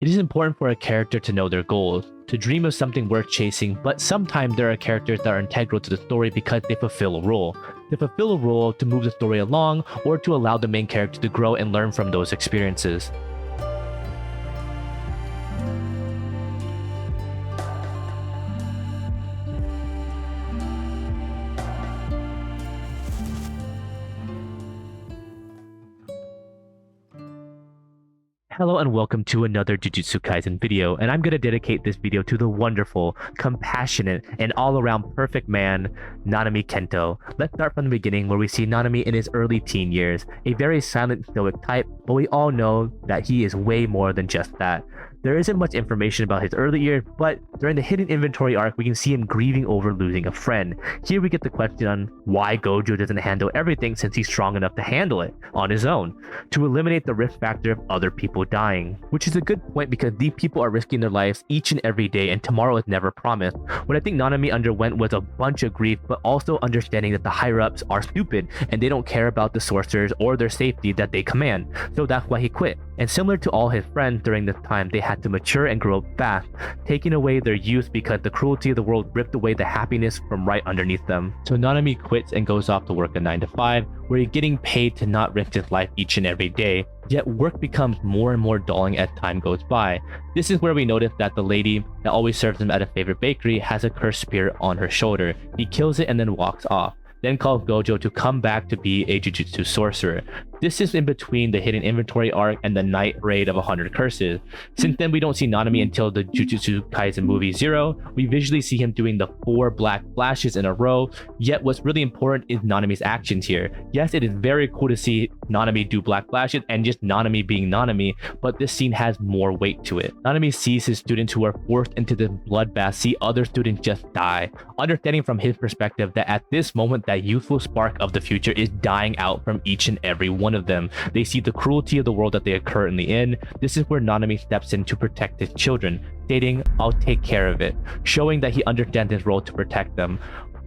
It is important for a character to know their goals, to dream of something worth chasing, but sometimes there are characters that are integral to the story because they fulfill a role. To fulfill a role, to move the story along, or to allow the main character to grow and learn from those experiences. Hello and welcome to another Jujutsu Kaisen video, and I'm going to dedicate this video to the wonderful, compassionate, and all-around perfect man, Nanami Kento. Let's start from the beginning where we see Nanami in his early teen years, a very silent, stoic type, but we all know that he is way more than just that. There isn't much information about his early years, but during the hidden inventory arc, we can see him grieving over losing a friend. Here we get the question on why Gojo doesn't handle everything since he's strong enough to handle it on his own, to eliminate the risk factor of other people dying. Which is a good point because these people are risking their lives each and every day and tomorrow is never promised. What I think Nanami underwent was a bunch of grief, but also understanding that the higher-ups are stupid and they don't care about the sorcerers or their safety that they command. So that's why he quit. And similar to all his friends during this time, they had to mature and grow up fast, taking away their youth because the cruelty of the world ripped away the happiness from right underneath them. So Nanami quits and goes off to work a 9 to 5, where he's getting paid to not risk his life each and every day. Yet work becomes more and more dulling as time goes by. This is where we notice that the lady that always serves him at a favorite bakery has a cursed spear on her shoulder. He kills it and then walks off, then calls Gojo to come back to be a Jujutsu sorcerer. This is in between the hidden inventory arc and the night raid of 100 curses. Since then we don't see Nanami until the Jujutsu Kaisen movie 0. We visually see him doing the 4 black flashes in a row, yet what's really important is Nanami's actions here. Yes, it is very cool to see Nanami do black flashes and just Nanami being Nanami, but this scene has more weight to it. Nanami sees his students who are forced into this bloodbath see other students just die, understanding from his perspective that at this moment that youthful spark of the future is dying out from each and every one of them. They see the cruelty of the world that they are currently in. This is where Nanami steps in to protect his children, stating, "I'll take care of it," showing that he understands his role to protect them.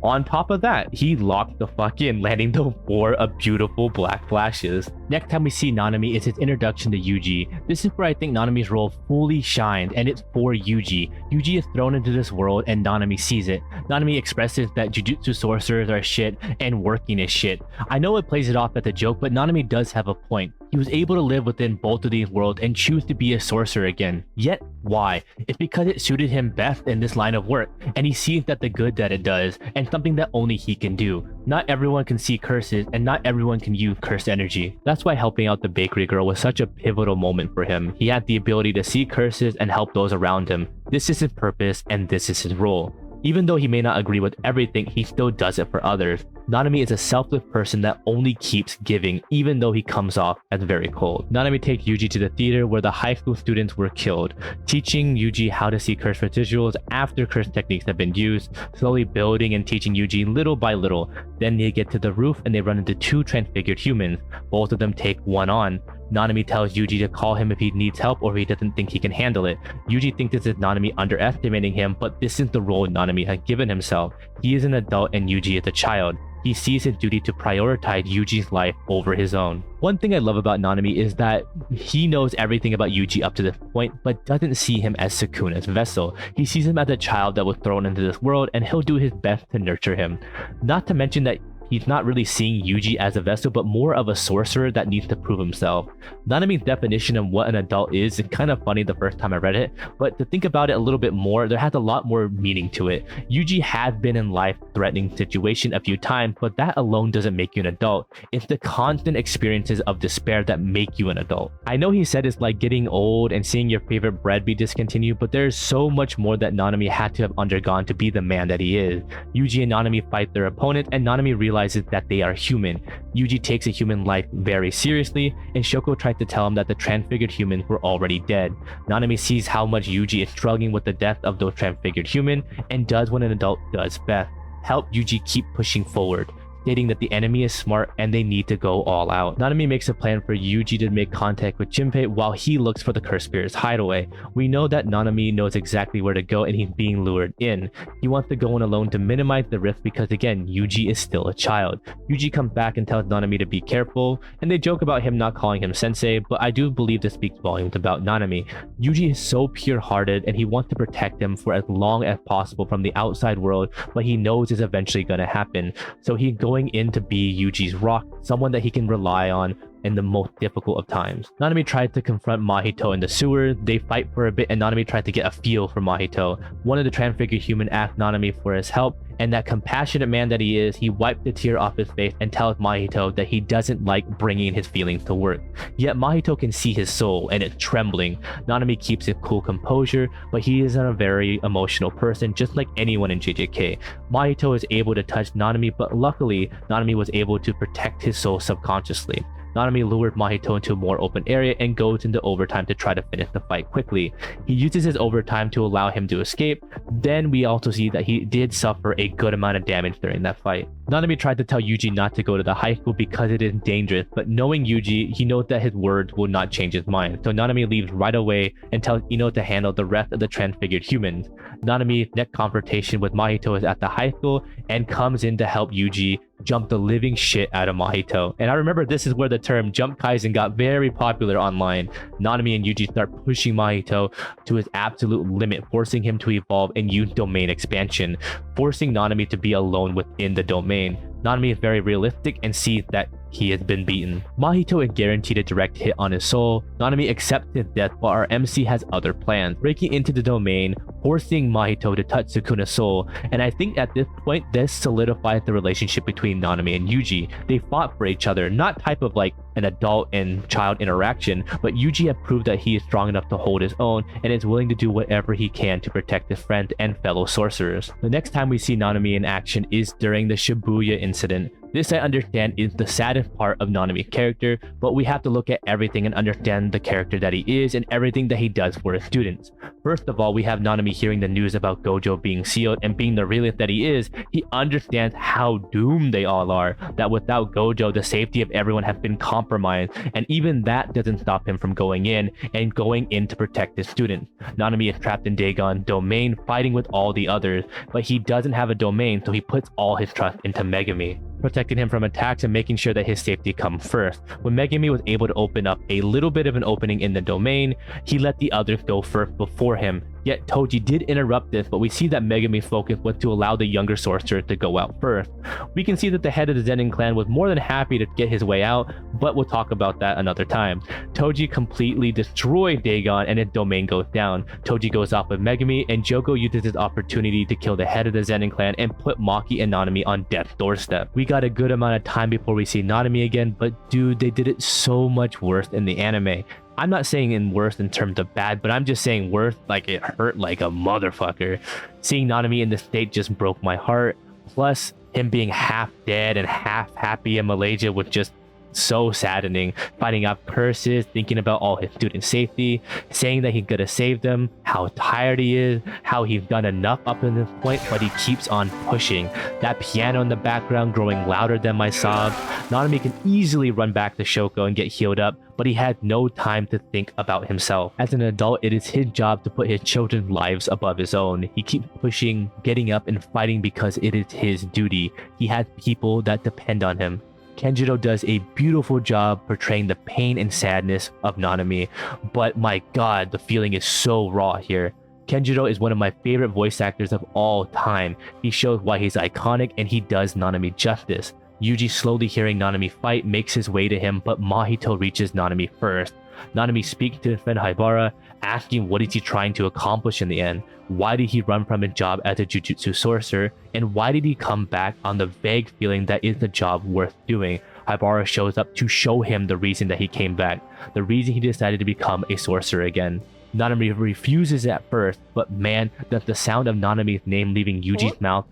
On top of that, he locked the fuck in, landing the 4 of beautiful black flashes. Next time we see Nanami is his introduction to Yuji. This is where I think Nanami's role fully shined, and it's for Yuji. Yuji is thrown into this world and Nanami sees it. Nanami expresses that Jujutsu sorcerers are shit and working is shit. I know it plays it off as a joke, but Nanami does have a point. He was able to live within both of these worlds and choose to be a sorcerer again. Yet, why? It's because it suited him best in this line of work, and he sees that the good that it does, and something that only he can do. Not everyone can see curses, and not everyone can use cursed energy. That's why helping out the bakery girl was such a pivotal moment for him. He had the ability to see curses and help those around him. This is his purpose, and this is his role. Even though he may not agree with everything, he still does it for others. Nanami is a selfless person that only keeps giving, even though he comes off as very cold. Nanami takes Yuji to the theater where the high school students were killed, teaching Yuji how to see cursed residuals after cursed techniques have been used, slowly building and teaching Yuji little by little. Then they get to the roof and they run into 2 transfigured humans. Both of them take one on. Nanami tells Yuji to call him if he needs help or if he doesn't think he can handle it. Yuji thinks this is Nanami underestimating him, but this is the role Nanami has given himself. He is an adult and Yuji is a child. He sees his duty to prioritize Yuji's life over his own. One thing I love about Nanami is that he knows everything about Yuji up to this point, but doesn't see him as Sukuna's vessel. He sees him as a child that was thrown into this world, and he'll do his best to nurture him. Not to mention that he's not really seeing Yuji as a vessel, but more of a sorcerer that needs to prove himself. Nanami's definition of what an adult is kind of funny the first time I read it, but to think about it a little bit more, there has a lot more meaning to it. Yuji has been in life-threatening situation a few times, but that alone doesn't make you an adult. It's the constant experiences of despair that make you an adult. I know he said it's like getting old and seeing your favorite bread be discontinued, but there's so much more that Nanami had to have undergone to be the man that he is. Yuji and Nanami fight their opponent, and Nanami realizes that they are human. Yuji takes a human life very seriously, and Shoko tries to tell him that the transfigured humans were already dead. Nanami sees how much Yuji is struggling with the death of those transfigured humans, and does what an adult does best: help Yuji keep pushing forward. stating that the enemy is smart and they need to go all out. Nanami makes a plan for Yuji to make contact with Junpei while he looks for the cursed spirit's hideaway. We know that Nanami knows exactly where to go and he's being lured in. He wants to go in alone to minimize the risk because again, Yuji is still a child. Yuji comes back and tells Nanami to be careful, and they joke about him not calling him sensei, but I do believe this speaks volumes about Nanami. Yuji is so pure-hearted and he wants to protect him for as long as possible from the outside world, but he knows is eventually going to happen. So he's going in to be Yuji's rock, someone that he can rely on in the most difficult of times. Nanami tries to confront Mahito in the sewer. They fight for a bit and Nanami tries to get a feel for Mahito. One of the transfigured human asks Nanami for his help, and that compassionate man that he is, he wiped the tear off his face and tells Mahito that he doesn't like bringing his feelings to work. Yet Mahito can see his soul and it's trembling. Nanami keeps his cool composure, but he is a very emotional person, just like anyone in JJK. Mahito is able to touch Nanami, but luckily Nanami was able to protect his soul subconsciously. Nanami lured Mahito into a more open area and goes into overtime to try to finish the fight quickly. He uses his overtime to allow him to escape. Then we also see that he did suffer a good amount of damage during that fight. Nanami tried to tell Yuji not to go to the high school because it is dangerous, but knowing Yuji, he knows that his words will not change his mind. So Nanami leaves right away and tells Ino to handle the rest of the transfigured humans. Nanami's next confrontation with Mahito is at the high school and comes in to help Yuji jump the living shit out of Mahito. And I remember this is where the term Jump Kaizen got very popular online. Nanami and Yuji start pushing Mahito to his absolute limit, forcing him to evolve and use domain expansion, forcing Nanami to be alone within the domain. Nanami is very realistic and sees that he has been beaten. Mahito is guaranteed a direct hit on his soul. Nanami accepts his death, but our MC has other plans, breaking into the domain, forcing Mahito to touch Sukuna's soul. And I think at this point, this solidifies the relationship between Nanami and Yuji. They fought for each other, not type of like an adult and child interaction, but Yuji had proved that he is strong enough to hold his own and is willing to do whatever he can to protect his friend and fellow sorcerers. The next time we see Nanami in action is during the Shabuya Incident. This I understand is the saddest part of Nanami's character, but we have to look at everything and understand the character that he is and everything that he does for his students. First of all, we have Nanami hearing the news about Gojo being sealed, and being the realist that he is, he understands how doomed they all are, that without Gojo, the safety of everyone has been compromised, and even that doesn't stop him from going in to protect his students. Nanami is trapped in Dagon's domain, fighting with all the others, but he doesn't have a domain, so he puts all his trust into Megami, protecting him from attacks and making sure that his safety comes first. When Megami was able to open up a little bit of an opening in the domain, he let the others go first before him. Yet Toji did interrupt this, but we see that Megami's focus was to allow the younger sorcerer to go out first. We can see that the head of the Zenin clan was more than happy to get his way out, but we'll talk about that another time. Toji completely destroys Dagon and his domain goes down. Toji goes off with Megami, and Joko uses his opportunity to kill the head of the Zenin clan and put Maki and Nanami on death's doorstep. We got a good amount of time before we see Nanami again, but dude, they did it so much worse in the anime. I'm not saying in worse in terms of bad, but I'm just saying worse like it hurt like a motherfucker. Seeing Nanami in this state just broke my heart. Plus, him being half dead and half happy in Malaysia was just so saddening. Fighting off curses, thinking about all his students' safety, saying that he's gonna save them, how tired he is, how he's done enough up to this point, but he keeps on pushing. That piano in the background growing louder than my sobs. Nanami can easily run back to Shoko and get healed up, but he had no time to think about himself. As an adult, it is his job to put his children's lives above his own. He keeps pushing, getting up, and fighting because it is his duty. He has people that depend on him. Kenjiro does a beautiful job portraying the pain and sadness of Nanami, but my god, the feeling is so raw here. Kenjiro is one of my favorite voice actors of all time. He shows why he's iconic and he does Nanami justice. Yuji, slowly hearing Nanami fight, makes his way to him, but Mahito reaches Nanami first. Nanami speaks to his friend Haibara, asking what is he trying to accomplish in the end. Why did he run from his job as a jujutsu sorcerer, and why did he come back on the vague feeling that is the job worth doing? Haibara shows up to show him the reason that he came back, the reason he decided to become a sorcerer again. Nanami refuses at first, but man, does the sound of Nanami's name leaving Yuji's mouth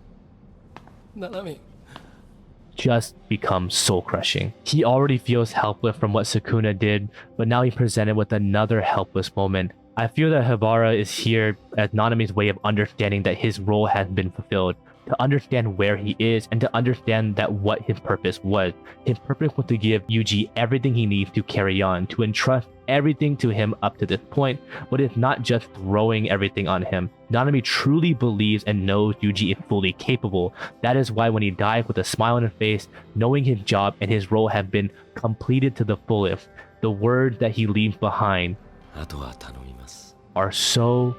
Nanami just becomes soul-crushing. He already feels helpless from what Sukuna did, but now he's presented with another helpless moment. I feel that Haibara is here as Nanami's way of understanding that his role has been fulfilled. to understand where he is, and to understand that what his purpose was. His purpose was to give Yuji everything he needs to carry on, to entrust everything to him up to this point, but it's not just throwing everything on him. Nanami truly believes and knows Yuji is fully capable. That is why when he dies with a smile on his face, knowing his job and his role have been completed to the fullest, the words that he leaves behind are so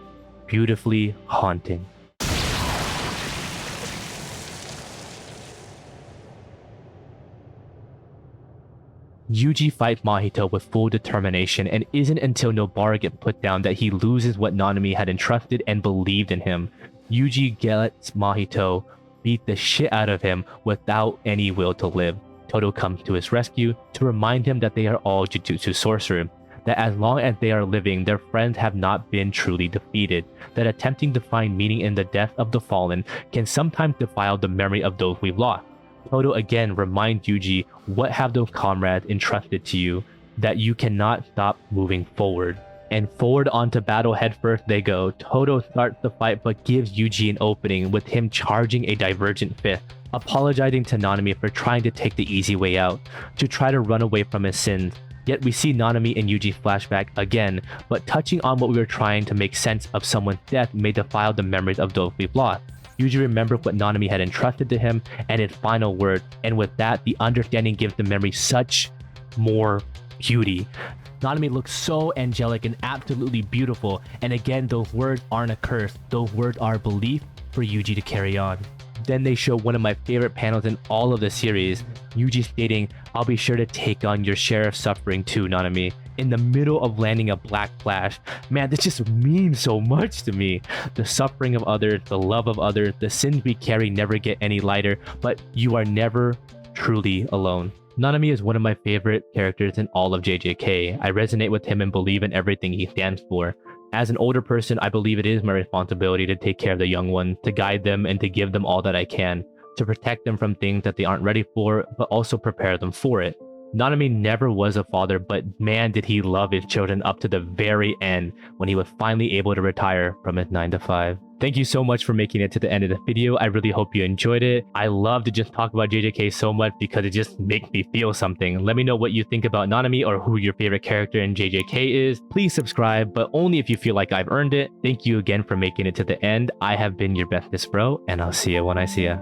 beautifully haunting. Yuji fights Mahito with full determination, and isn't until Nobara gets put down that he loses what Nanami had entrusted and believed in him. Yuji gets Mahito, beat the shit out of him without any will to live. Toto comes to his rescue to remind him that they are all Jujutsu sorcerers, that as long as they are living, their friends have not been truly defeated, that attempting to find meaning in the death of the fallen can sometimes defile the memory of those we've lost. Toto again reminds Yuji what have those comrades entrusted to you, that you cannot stop moving forward. And forward onto battle headfirst they go. Toto starts the fight but gives Yuji an opening with him charging a divergent fist, apologizing to Nanami for trying to take the easy way out, to try to run away from his sins. Yet we see Nanami and Yuji flashback again, but touching on what we were trying to make sense of someone's death may defile the memories of those we've lost. Yuji remembered what Nanami had entrusted to him and his final word, and with that, the understanding gives the memory such more beauty. Nanami looks so angelic and absolutely beautiful, and again, those words aren't a curse, those words are a belief for Yuji to carry on. Then they show one of my favorite panels in all of the series, Yuji stating, "I'll be sure to take on your share of suffering too, Nanami," in the middle of landing a black flash. Man, this just means so much to me. The suffering of others, the love of others, the sins we carry never get any lighter, but you are never truly alone. Nanami is one of my favorite characters in all of JJK. I resonate with him and believe in everything he stands for. As an older person, I believe it is my responsibility to take care of the young ones, to guide them and to give them all that I can, to protect them from things that they aren't ready for, but also prepare them for it. Nanami never was a father, but man did he love his children up to the very end when he was finally able to retire from his 9-to-5. Thank you so much for making it to the end of the video. I really hope you enjoyed it. I love to just talk about JJK so much because it just makes me feel something. Let me know what you think about Nanami or who your favorite character in JJK is. Please subscribe, but only if you feel like I've earned it. Thank you again for making it to the end. I have been your bestest bro, and I'll see you when I see ya.